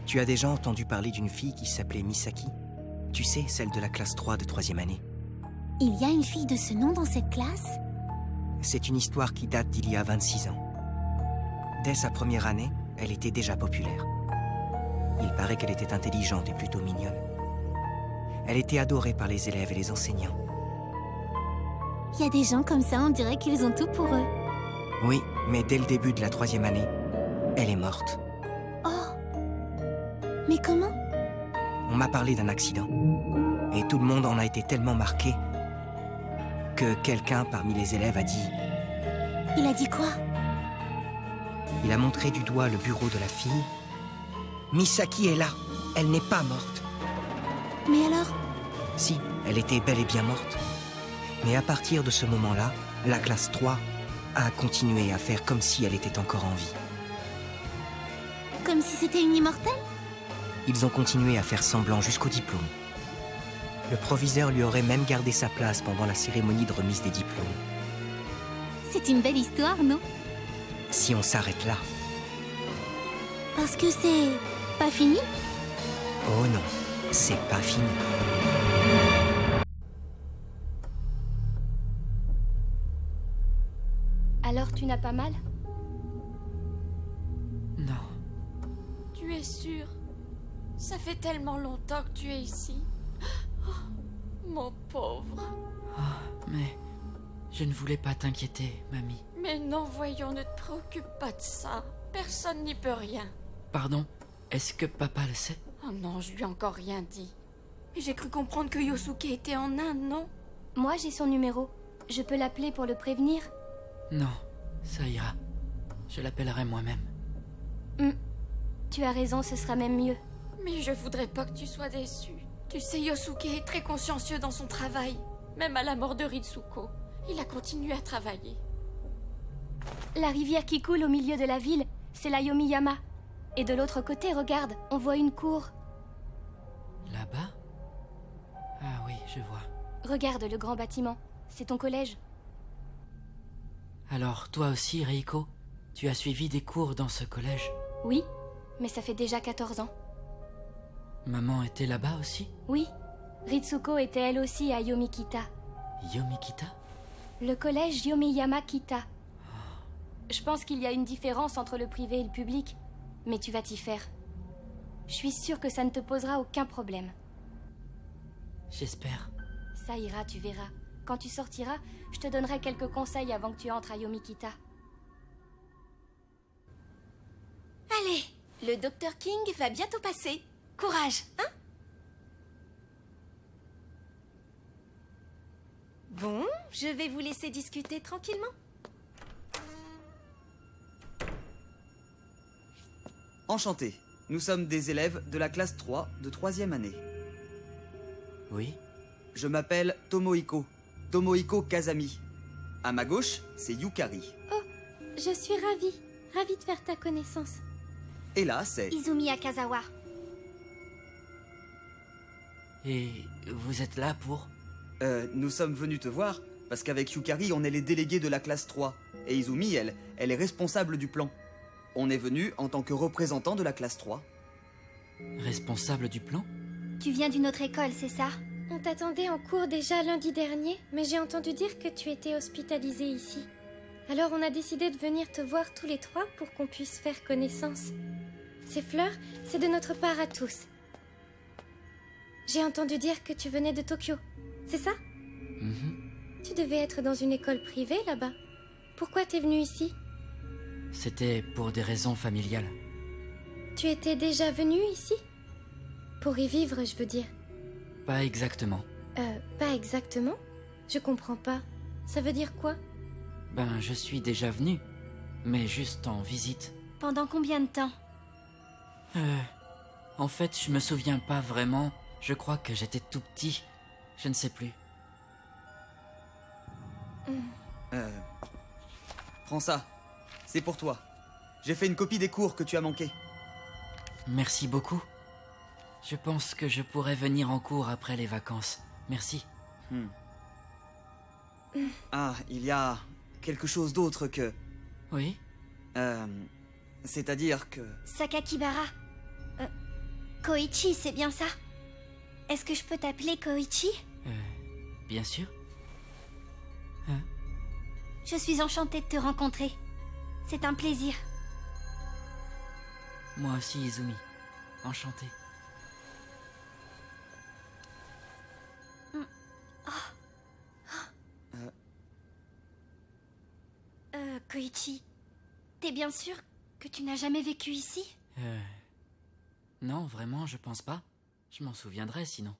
Tu as déjà entendu parler d'une fille qui s'appelait Misaki? Tu sais, celle de la classe 3 de 3e année. Il y a une fille de ce nom dans cette classe? C'est une histoire qui date d'il y a 26 ans. Dès sa première année, elle était déjà populaire. Il paraît qu'elle était intelligente et plutôt mignonne. Elle était adorée par les élèves et les enseignants. Il y a des gens comme ça, on dirait qu'ils ont tout pour eux. Oui, mais dès le début de la 3e année, elle est morte. Oh! Mais comment? On m'a parlé d'un accident. Et tout le monde en a été tellement marqué que quelqu'un parmi les élèves a dit... Il a dit quoi? Il a montré du doigt le bureau de la fille. Misaki est là. Elle n'est pas morte. Mais alors? Si, elle était bel et bien morte. Mais à partir de ce moment-là, la classe 3 a continué à faire comme si elle était encore en vie. Comme si c'était une immortelle? Ils ont continué à faire semblant jusqu'au diplôme. Le proviseur lui aurait même gardé sa place pendant la cérémonie de remise des diplômes. C'est une belle histoire, non? Si on s'arrête là. Parce que c'est... pas fini? Oh non, c'est pas fini. Alors tu n'as pas mal? Non. Tu es sûr? Ça fait tellement longtemps que tu es ici. Oh, mon pauvre. Oh, mais je ne voulais pas t'inquiéter, mamie. Mais non, voyons, ne te préoccupe pas de ça. Personne n'y peut rien. Pardon, est-ce que papa le sait? Oh non, je lui ai encore rien dit. Et j'ai cru comprendre que Yosuke était en Inde, non? Moi j'ai son numéro. Je peux l'appeler pour le prévenir? Non, ça ira. Je l'appellerai moi-même. Tu as raison, ce sera même mieux. Mais je voudrais pas que tu sois déçu. Tu sais, Yosuke est très consciencieux dans son travail. Même à la mort de Ritsuko, il a continué à travailler. La rivière qui coule au milieu de la ville, c'est la Yomiyama. Et de l'autre côté, regarde, on voit une cour. Là-bas? Ah oui, je vois. Regarde le grand bâtiment, c'est ton collège. Alors, toi aussi, Reiko, tu as suivi des cours dans ce collège? Oui, mais ça fait déjà 14 ans. Maman était là-bas aussi? Oui, Ritsuko était elle aussi à Yomikita. Yomikita? Le collège Yomiyama-kita. Je pense qu'il y a une différence entre le privé et le public, mais tu vas t'y faire. Je suis sûre que ça ne te posera aucun problème. J'espère. Ça ira, tu verras. Quand tu sortiras, je te donnerai quelques conseils avant que tu entres à Yomikita. Allez, le Dr King va bientôt passer. Courage, hein? Bon, je vais vous laisser discuter tranquillement. Enchanté. Nous sommes des élèves de la classe 3 de 3e année. Oui? Je m'appelle Tomohiko. Tomohiko Kazami. À ma gauche, c'est Yukari. Oh, je suis ravie de faire ta connaissance. Et là, c'est... Izumi Akazawa. Et vous êtes là pour... nous sommes venus te voir, parce qu'avec Yukari, on est les délégués de la classe 3. Et Izumi, elle est responsable du plan. On est venu en tant que représentant de la classe 3. Responsable du plan? Tu viens d'une autre école, c'est ça? On t'attendait en cours déjà lundi dernier, mais j'ai entendu dire que tu étais hospitalisé ici. Alors on a décidé de venir te voir tous les trois pour qu'on puisse faire connaissance. Ces fleurs, c'est de notre part à tous. J'ai entendu dire que tu venais de Tokyo, c'est ça? Tu devais être dans une école privée là-bas. Pourquoi t'es venu ici? C'était pour des raisons familiales. Tu étais déjà venu ici? Pour y vivre, je veux dire. Pas exactement. Pas exactement? Je comprends pas. Ça veut dire quoi? Ben, je suis déjà venu, mais juste en visite. Pendant combien de temps? En fait, je me souviens pas vraiment. Je crois que j'étais tout petit. Je ne sais plus. Prends ça. C'est pour toi. J'ai fait une copie des cours que tu as manqués. Merci beaucoup. Je pense que je pourrais venir en cours après les vacances. Merci. Ah, il y a quelque chose d'autre que... Oui? C'est-à-dire que... Sakakibara. Koichi, c'est bien ça? Est-ce que je peux t'appeler Koichi? Bien sûr. Je suis enchantée de te rencontrer. C'est un plaisir. Moi aussi, Izumi. Enchanté. Koichi, t'es bien sûr que tu n'as jamais vécu ici? Non, vraiment, je pense pas. Je m'en souviendrai sinon.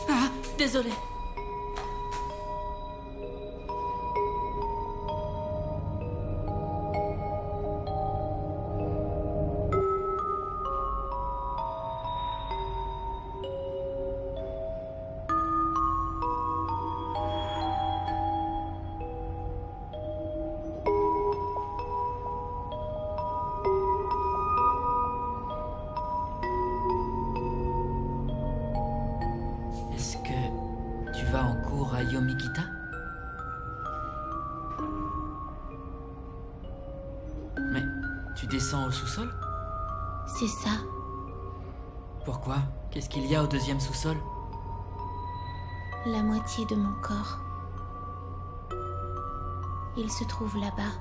Ah, désolé. Est-ce que tu vas en cours à Yomikita? Mais tu descends au sous-sol? C'est ça. Pourquoi? Qu'est-ce qu'il y a au deuxième sous-sol? La moitié de mon corps. Il se trouve là-bas.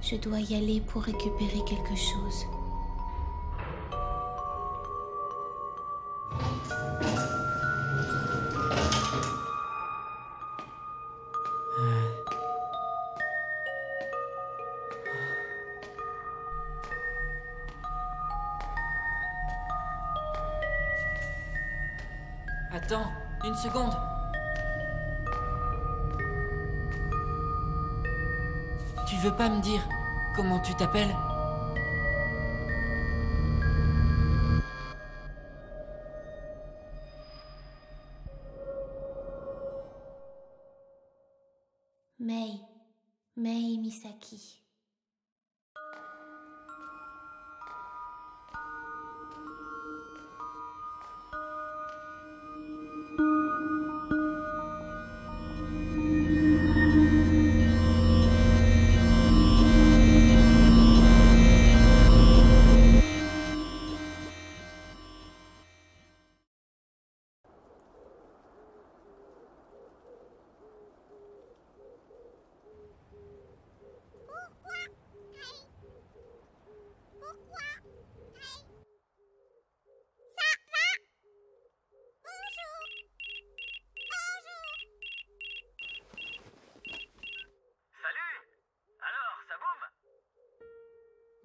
Je dois y aller pour récupérer quelque chose. Attends, une seconde. Tu veux pas me dire comment tu t'appelles? Mei Misaki.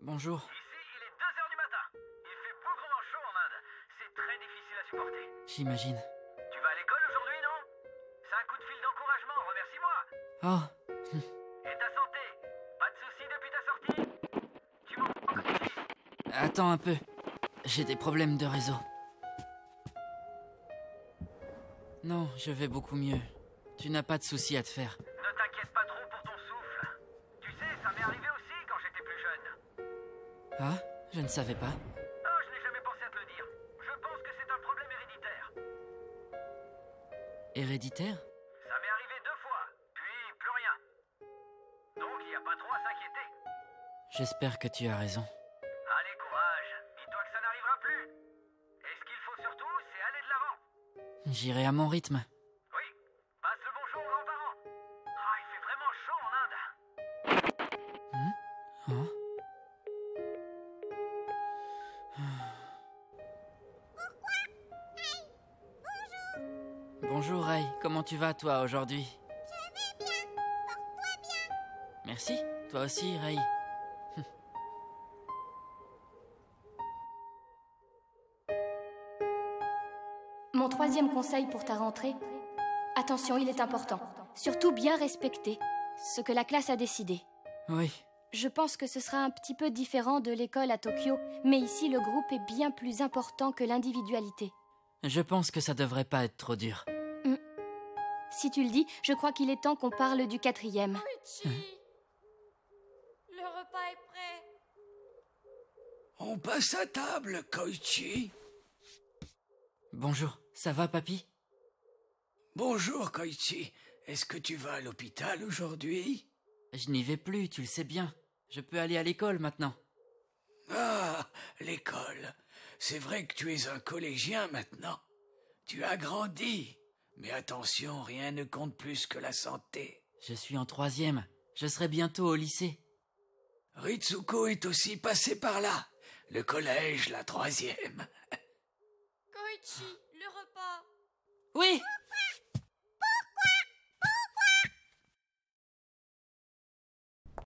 Bonjour. Ici, il est 2 heures du matin. Il fait bougrement chaud en Inde. C'est très difficile à supporter. J'imagine. Tu vas à l'école aujourd'hui, non? C'est un coup de fil d'encouragement, remercie-moi. Oh, Et ta santé? Pas de soucis depuis ta sortie? Tu m'en ici? attends un peu. J'ai des problèmes de réseau. Non, je vais beaucoup mieux. Tu n'as pas de soucis à te faire. Ne t'inquiète pas trop pour ton souffle. Tu sais, ça m'est arrivé aussi quand j'étais plus jeune. Ah, je ne savais pas. Oh, je n'ai jamais pensé à te le dire. Je pense que c'est un problème héréditaire. Héréditaire? Ça m'est arrivé 2 fois, puis plus rien. Donc il n'y a pas trop à s'inquiéter. J'espère que tu as raison. Allez, courage. Dis-toi que ça n'arrivera plus. Et ce qu'il faut surtout, c'est aller de l'avant. J'irai à mon rythme. Oui, passe le bonjour aux grands-parents. Ah, il fait vraiment chaud en Inde. Oh. Bonjour Ray, comment tu vas toi aujourd'hui? Je vais bien. Porte-toi bien. Merci, toi aussi Ray. Mon troisième conseil pour ta rentrée, attention, il est important. Surtout bien respecter ce que la classe a décidé. Oui, Je pense que ce sera un petit peu différent de l'école à Tokyo, mais ici le groupe est bien plus important que l'individualité. je pense que ça devrait pas être trop dur. Si tu le dis, je crois qu'il est temps qu'on parle du 4e. Koichi, le repas est prêt. On passe à table, Koichi. Bonjour, ça va, papy? Bonjour, Koichi. Est-ce que tu vas à l'hôpital aujourd'hui? Je n'y vais plus, tu le sais bien. Je peux aller à l'école maintenant. Ah, l'école. C'est vrai que tu es un collégien maintenant. Tu as grandi. Mais attention, rien ne compte plus que la santé. Je suis en 3e. Je serai bientôt au lycée. Ritsuko est aussi passé par là. Le collège, la 3e. Koichi, le repas. Oui,